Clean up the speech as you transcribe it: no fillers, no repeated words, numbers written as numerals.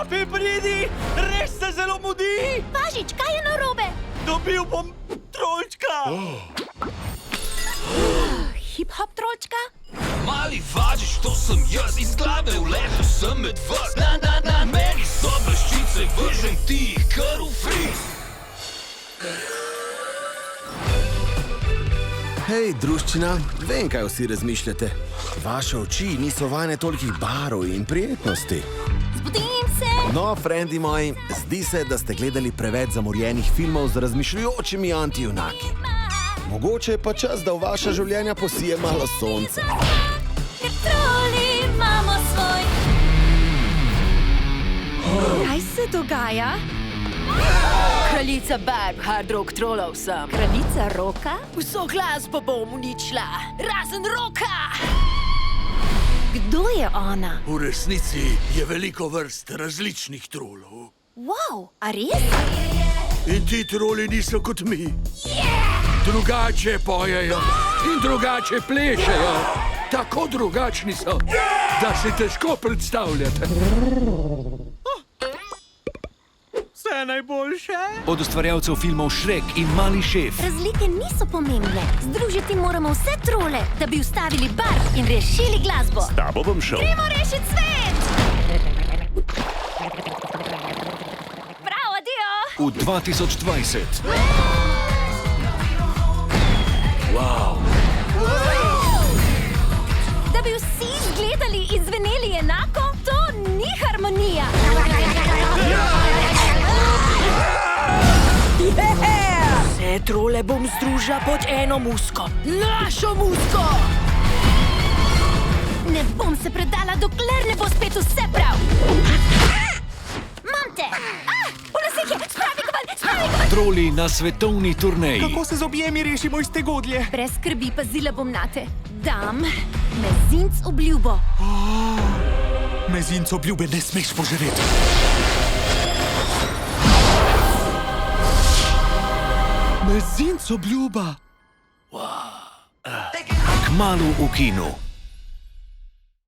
Opel pridi, res se zelo mudi. Pažič, kaj je narobe? Dobil bom trolčka. Hip-hop trolčka? Mali važiš, to sem jaz, iz glave vležem sem med vas. Na meni so bleščice, vržem ti jih kar v friz. Hej, druščina, vem, kaj vsi razmišljate. Vaše oči niso vajene tolikih barov in prijetnosti. Zbudim se! No, frendi moji, zdi se, da ste gledali preveč zamorjenih filmov z razmišljujočimi antijunaki. Mogoče je pa čas, da v vaša življenja posije malo sonca. Ker troli imamo svoj. Kaj se dogaja? Kraljica barb hard rock trolov sem. Kraljica roka? Vso glasbo bom uničila, razen roka! Kdo je ona? V resnici je veliko vrst različnih trolov. Wow, a res? In ti troli niso kot mi. Drugače pojejo in drugače plešejo. Tako drugačni so, da si težko predstavljate. Vse najboljše. Od ustvarjalcev filmov Shrek in Mali šef. Razlike niso pomembne. Združiti moramo vse trole, da bi ustavili barv in rešili glasbo. Tabo bom šel. Gremo rešiti svet! Prav, adijo! V 2020. Da bi vsi izgledali in zveneli enako, to ni harmonija. Vse trole bom združila pod eno musko. Našo musko! Ne bom se predala, dokler ne bo spet vse prav. Mam te! Polasik je! Spravi ga ven! Spravi ga ven! Troli na svetovni turneji. Kako se z objemi rešimo iz te godlje? Brez skrbi, pazila bom nate. Dam mezinc obljubo. Mezinc obljube ne smeš požreti. Mezinc obljuba. Kmalu v kinu.